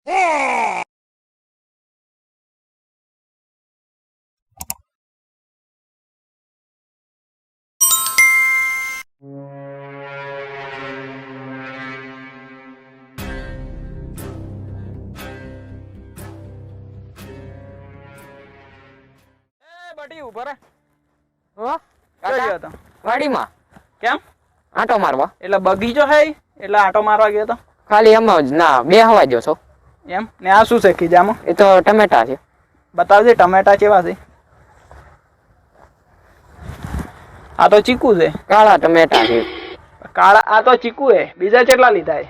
બટી ઉભા રે. હો કાકા ગયો તો વાડીમાં કેમ? આટો મારવા. એટલે બગીચો હે એટલે આટો મારવા ગયો તો. ખાલી એમ જ ના બેહવા જો છો. એમ ને આ શું છે ખીજામાં? એ તો ટમેટા છે. બતાવજે ટમેટા કેવા છે. આ તો ચીકુ છે. કાળા ટમેટા છે. કાળા આ તો ચીકુ હે. બીજા કેટલા લીધા હે?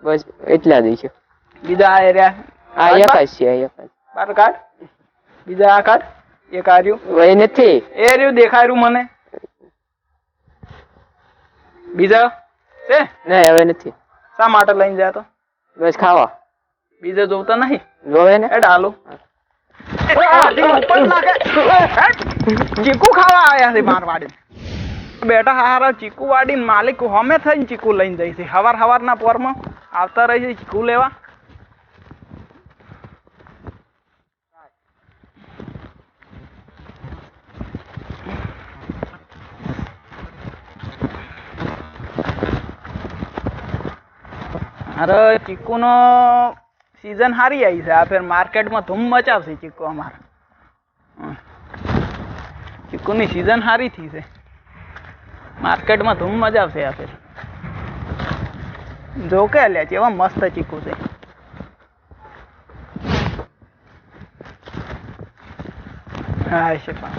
બસ એટલા જ છે. બીજા આ રહ્યા આ એક જ છે. એક જ બાર કાઢ. બીજા આ કાઢ. એક આ રહ્યું. વહી નથી. એ રહ્યું દેખાય રહ્યું મને. બીજા છે? નહીં હવે નથી. શા માટે લઈને જાય તો? બસ ખાવા. બીજે જોતા નહીં? જોવે ને. એ ડાલો. ચીકુ ખાવા આવ્યા છે મારવાડી. બેટા હારા ચીકુ વાડી માલિક હમે થઈને ચીકુ લઈને જાય છે. હવાર હવારના પોરમાં આવતા રહે છે ચીકુ લેવા. અરે ચીકુ નો सीजन हारी आई है फिर मार्केट में धूम मचावશે ચીકુ અમાર ચીકુ ની सीजन हारी थी से मार्केट में धूम मचावશે આ ફેર જો કે લે કેવા મસ્ત ચીકુ છે હા છે પણ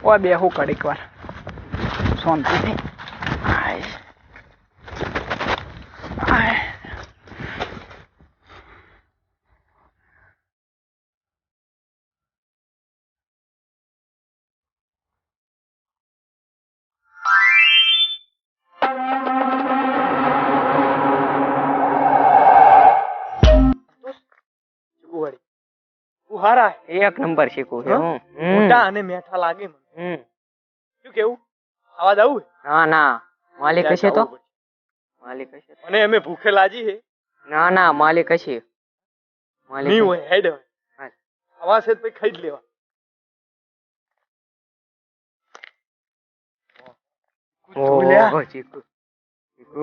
ઓ બેહુ કડીક વાર શાંતિથી હારા એક નંબર શીખું છે હું મોટા અને મેઠા લાગે મને શું કેવું આવાજ આવું ના ના માલિક હશે તો માલિક હશે અને અમે ભૂખે લાજી હે ના ના માલિક હશે માલિક નહીં હોય હેડ આવા છે તો ખાઈ જ લેવા ઓહો ચીકુ ચીકુ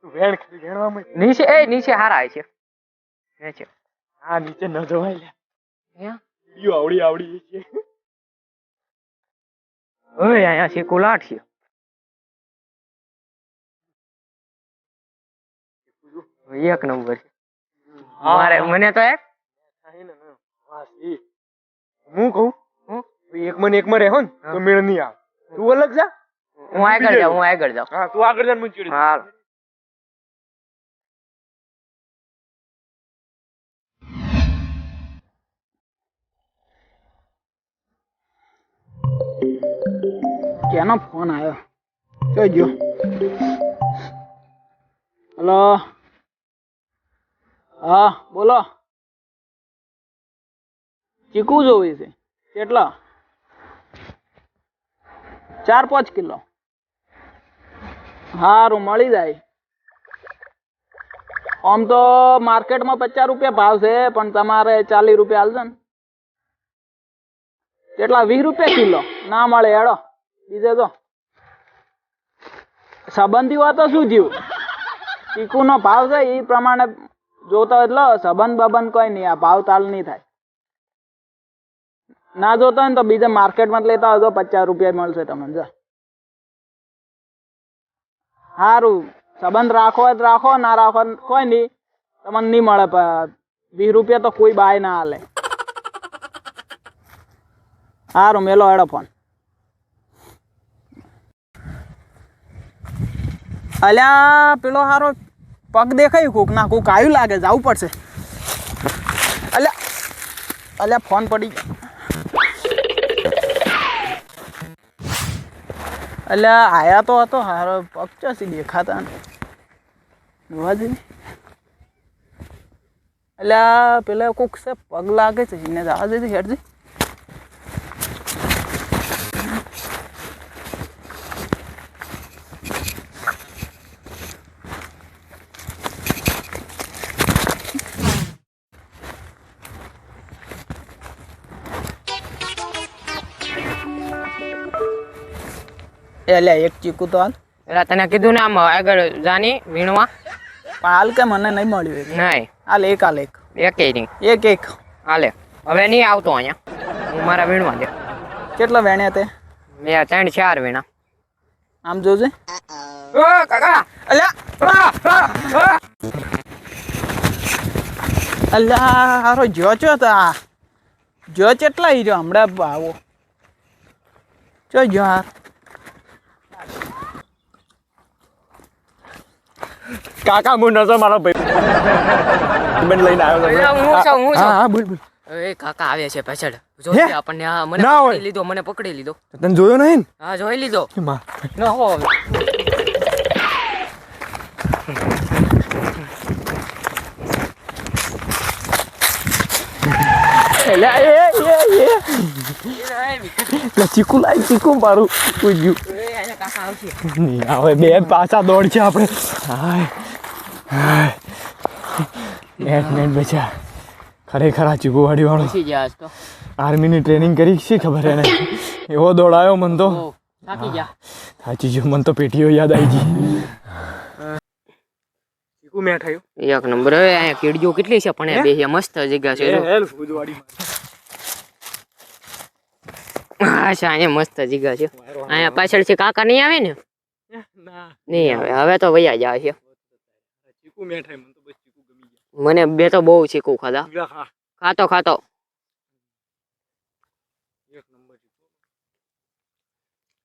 વેણ ખાલી વેણવા નીચે નીચે હારા છે નીચે હા નીચે ન જવાય લે અહીંયા યો આવડી છે ઓય અહીંયા ચીકુ લાટ છે એક નંબર છે મારે મને તો એક હું કહું એક માં રહો ને તો મેળ નહીં આવે તું અલગ જા હું આગળ જાઉં હા તું આગળ જા મને હા કેનો ફોન આવ્યો જોજો હેલો હા બોલો ચીકુ જોવી છે કેટલા 4-5 કિલો સારું મળી જાય આમ તો માર્કેટમાં 50 રૂપિયા ભાવ છે પણ તમારે 40 રૂપિયા હાલશે ને કેટલા 20 રૂપિયા કિલો ના મળે હેડો બીજે તો સંબંધી હોય તો શું થયું ચીકુ નો ભાવ છે એ પ્રમાણે જોતા હોય એટલે સંબંધ બબંધ કોઈ નહીં આ ભાવ તાલ નહીં થાય ના જોતા હોય ને તો બીજા માર્કેટમાં લેતા હોય તો 50 રૂપિયા મળશે તમને જો સારું સંબંધ રાખો હોય તો રાખો ના રાખો કોઈ નહીં તમને નહીં મળે 20 રૂપિયા તો કોઈ બાય ના હાલે સારું મેલો હેડો ફોન અલ્યા પેલો હારો પગ દેખાય કોક ના કોક આવ્યું લાગે જવું પડશે અલ્યા અલ્યા ફોન પડી ગયો અલ્યા આયા તો હતો હારો પગ ચોસી દેખાતા જોવા જઈએ અલ્યા પેલા કોક છે પગ લાગે છે એને જવા દે હેડજી એટલે એક ચીકુ તો હાલ. એટલે તને કીધું ને આમ આગળ જાની વીણવા. પણ હાલ કે મને નહીં મળ્યું એક. નહીં હાલ એક હાલ એક. એકેય નહીં. એક હાલે હવે નહીં આવતો અહીંયા. હું મારા વીણવા દે. કેટલા વેણ્યા તે? મેં 3-4 વીણા. આમ જોજે. કાકા અલ્યા અલ્યા હારો જો ચો તા જો કેટલા ઈ રહ્યો હમણાં આવો ચો જો હાર કાકા હું નતો મારો ભાઈ બંધ લઈને આવ્યો હું છું. હા બોલ બોલ. એ કાકા આવે છે પાછળ. જો હે? આપણને મને ના હોય. પકડી લીધો, મને પકડી લીધો. તને જોયો નહીં ને? હા જોઈ લીધો. માં ના હો એલા ચીકુ લાઈ ચીકુ મારું કોઈ ગયું કાકા આવશે. નહીં હવે બે પાછા દોડ છે આપણે. હાય હાય નેટ બચા ખરેખર આ ચીકુ વાળી વાળો પછી ગયા આજ તો આર્મીની ટ્રેનિંગ કરી છે ખબર એને એવો દોડાયો મન તો થાકી ગયા. સાચી જો મન તો પેટીઓ યાદ આવી ગઈ. ચીકુ મેં થયું એક નંબર. હવે અહીંયા કીડીઓ કેટલી છે પણ બે મસ્ત જગ્યા છે. હેલ્પ ફૂદવાડી અચ્છા અહીંયા મસ્ત જગ્યા છે. અહીંયા પાછળ છે કાકા નહીં આવે ને? ના નહીં આવે. હવે તો વૈયા જાય છે. ચીકુ મેં થાય મને તો બસ ચીકુ ગમી મને બે તો બહુ ચીકુ ખાધા. ગયા ખાતો ખાતો એક નંબર ચીકુ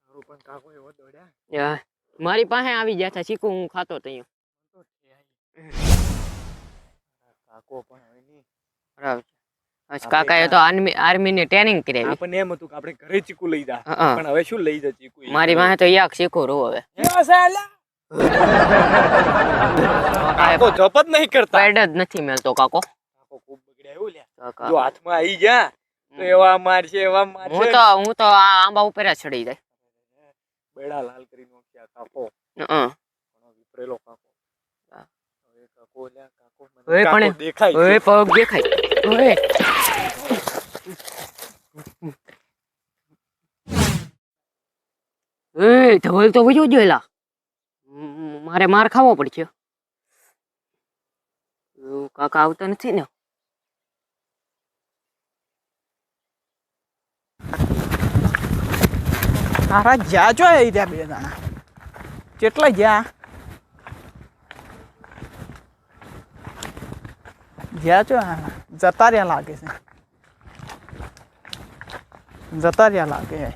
તારો પણ કાકો એવો દોડ્યા યા, મારી પાસે આવી ગયા હતા ચીકુ. હું ખાતો તો અહીંયા. કાકો પણ હવે નહીં બરાબર. કાકાએ તો આર્મીની ટ્રેનિંગ કરાવી. આપણને એમ હતું કે આપણે ઘરે ચીકુ લઈ જા હા. પણ હવે શું લઈ જા ચીકુ મારી પાસે તો એક ચીકુ રહું હવે. કાકો જપ જ નહીં કરતા પેડ જ નથી મેલતો કાકો. કાકો ખૂબ બગડ્યા એવું લ્યા કાકા જો હાથમાં આવી જા તો એવા મારશે એવા હું મારશે તો આ આંબા ઉપર જ ચડી જાય. બેડા લાલ કરી નોખ્યા કાકો હં. પણ વિપરેલો કાકો હા. હવે કાકો લ્યા કાકો મને ઓય કાકો પણ દેખાય ઓય પગ દેખાય. ઓય એ ધવલ તો વયો જોયેલા. મારે માર ખાવો પડશે. કાકા આવતા નથી ને? હારા જ્યાં છો એ ત્યાં બે જણા કેટલા જ્યાં જ્યાં છો જતા રહ્યા લાગે છે જતા રહ્યા લાગે છે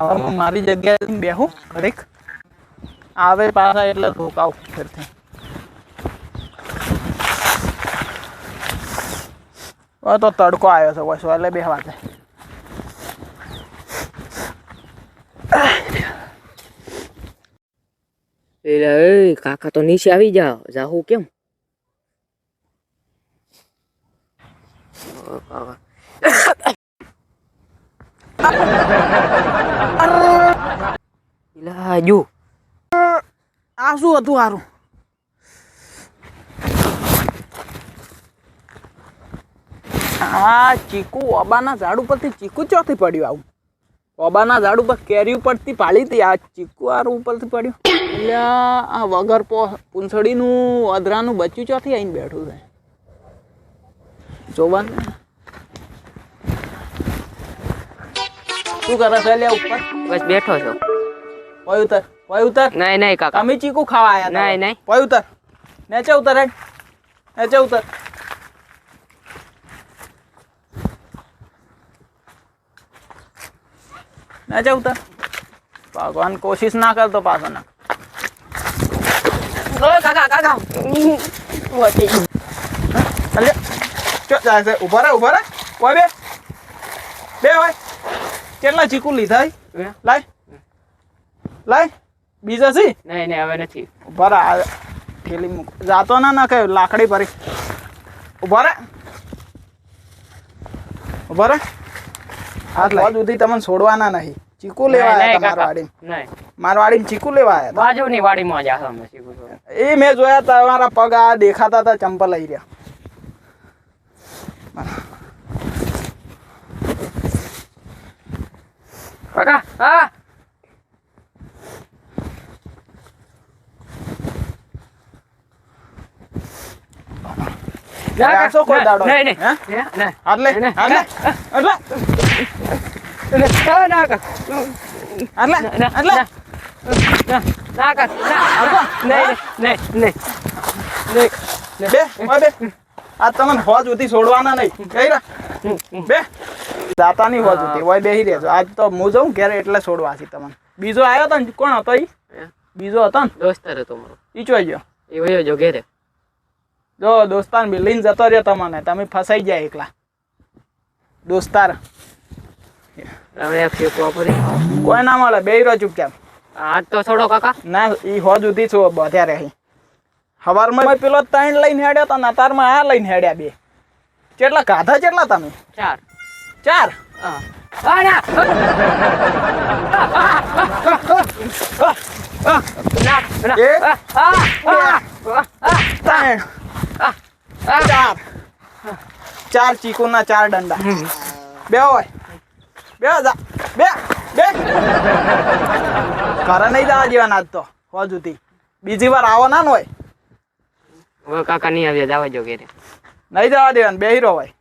હવે હું મારી જગ્યાએ બેહું ઘડીક આવે પાછા એટલે ધોકાવ ફેરથી હવે તો તડકો આવ્યો છે બસ એટલે બેહવા છે એટલે કાકા તો નીચે આવી જાઓ. જાહું કેમ? જો આ શું હતું સારું આ ચીકુ ઓબાના ઝાડ ઉપરથી ચીકુ ચોથી પડ્યું આવું ઓબાના ઝાડ ઉપર કેરી ઉપરથી પાડી હતી આ ચીકુ આરું ઉપરથી પડ્યું એટલે આ વગર પૂંછડીનું અધરાનું બચ્ચું ચોથી આવીને બેઠું છે જોવાનું શું કરે છે લે ઉપર બસ બેઠો છો. પય ઉતર નહીં નહીં કાકા. તમે ચીકુ ખાવા આયા નહીં નહીં. પય ઉતર નેચે ઉતર હેડ નેચે ઉતર નેચે ઉતર ભગવાન કોશિશ ના કરતો પાછો ના કાકા કાકા અલે ચો જાય છે ઉભા રે ઓય બે હોય કેટલા ચીકુ લીધા લાય લાય બીજા છે નહીં નહીં હવે નથી. ઉભા રે થેલી મૂક જાતો ના કે લાકડી ભરી ઉભા રે હાથ લાવ સુધી તમને છોડવાના નહીં ચીકુ લેવા આવ્યા મારવાડી મારવાડી ચીકુ લેવા આવ્યા બાજુની વાડીમાં જા અમે ચીકુ છોડે. એ મેં જોયા તમારા પગ આ દેખાતા હતા ચંપલ લઈ રહ્યા કાકા હા આ શું કોઈ દાડો? નહીં નહીં હે? નહીં આટલે નહીં. આટલે આટલે ના કાકા આટલે આટલે ના કાકા નહીં નહીં નહીં બે ઓય બે આ તમને હોજ ઉધી છોડવાના નહીં કઈ રા બે જાતાની હોજ ઉધી ઓય બેહી રહેજો આજ તો હું જાઉં ઘરે એટલે છોડવા છે તમને બીજો આવ્યો તો ને કોણ હતો ઈ બીજો હતો ને દોસ્તાર હતો મારો ઈ ચોઈ ગયો એ વયો જો ઘેરે જો દોસ્તાર લઈને જતો રહ્યો તમને તમે ફસાઈ ગયા એકલા દોસ્તાર હવે એક ફેંકવા પડે કોઈ ના મળે બેહી રહ્યો ચૂપચાપ આજ તો છોડો કાકા ના ઈ હોજ ઉધી છો બધ્યા રહી હવારમાં પેલો 3 લઈને હેડ્યો તો નાતારમાં આ લઈને હેડ્યા બે કેટલા કાધા કેટલા તમે 4 4 આ ના એક ત્રણ ચાર 4 ચીકુના 4 દંડા બે હોય બે જા બે બે ઘરે નહીં જવા જેવાના આજ તો હોજ ઉધી બીજી વાર આવો ના હોય હવે કાકા નહીં આવ્યા જવા જો ઘેરે નહીં જવા દેવાનું બે હીરો હોય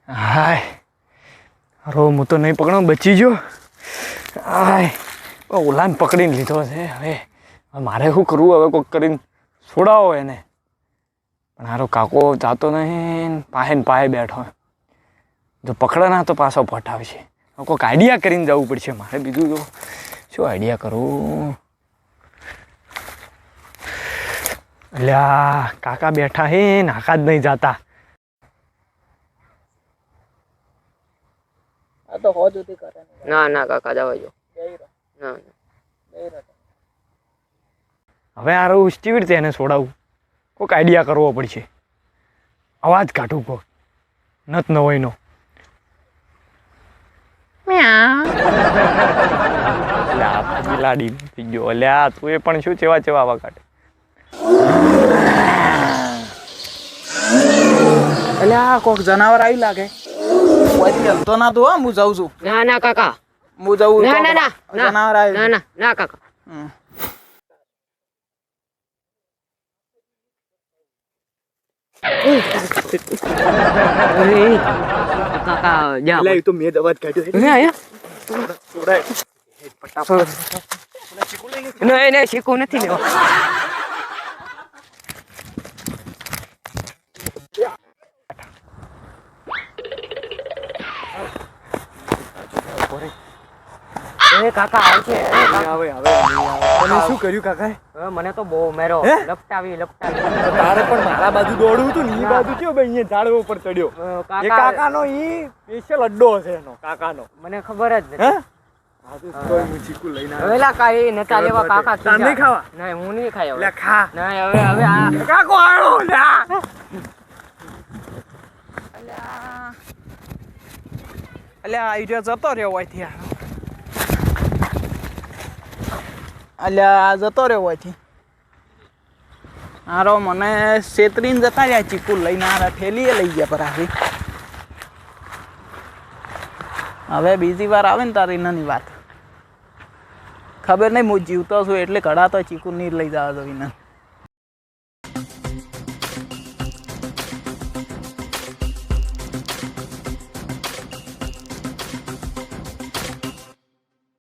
હાય રો હું તો નહીં પકડો બચી ગયો હાય ઓલાને પકડીને લીધો છે હવે મારે શું કરવું હવે કોઈક કરીને છોડાવો એને પણ હારો કાકો જાતો નહીં પાહે ને પાહે બેઠો જો પકડે ના તો પાછો પટાવશે કોઈક આઈડિયા કરીને જવું પડશે મારે બીજું તો શું આઈડિયા કરું અલ્યા કાકા બેઠા હે નાકા જ નહીં જાતા આ તો હોજ ઉધી કરે ના ના કાકા જવા જો ના હવે આ રહું કેવી રીતે એને છોડાવું કોઈક આઈડિયા કરવો પડશે અવાજ કાઢવું કોક નત નવાઈનો લાડી થઈ ગયો અલ્યા તું એ પણ શું ચેવા ચેવા આવા કાઢે એટલે આ કોક જનાવર આવી લાગે ઓયથી હલતો ના તું હું જાઉં છું ના ના કાકા હું જાઉં ના ના ના જનાવર ના આવ્યું ના ના કાકા કાકા જા તો મેં અવાજ કાઢ્યો નહીં નહીં શીખવું નથી લેવા એ કાકા આવશે આવે તમે શું કર્યું કાકા મને તો બહુ મેરો હે? લપટાવી તારે પણ મારા બાજુ દોડવું હતું ને એ બાજુ કયો ભાઈ અહીંયા ઝાડ ઉપર ચડ્યો એ કાકા કાકાનો ઈ સ્પેશિયલ અડ્ડો છે એનો કાકાનો મને ખબર જ હે નથી કોઈ હું ચીકુ લઈને આવ્યો હવેલા કાઈ નતા લેવા કાકા તાર નહીં ખાવા નહીં હું નહીં ખાય લે હવે ખા નહીં હવે આ કાકો આળો લ્યા અલ્યા આવી રહ્યો જતો રહ્યો હોયથી અલ્યા જતો રહ્યો હોયથી હારો મને છેતરીને જતા રહ્યા ચીકુ લઈને હારા ઠેલીએ લઈ ગયા પરાથી હવે બીજી વાર આવે ને તારી નાની વાત ખબર નહીં હું જીવતો છું એટલે ઘડા તો ચીકુ નહીં લઈ જવા દો વિના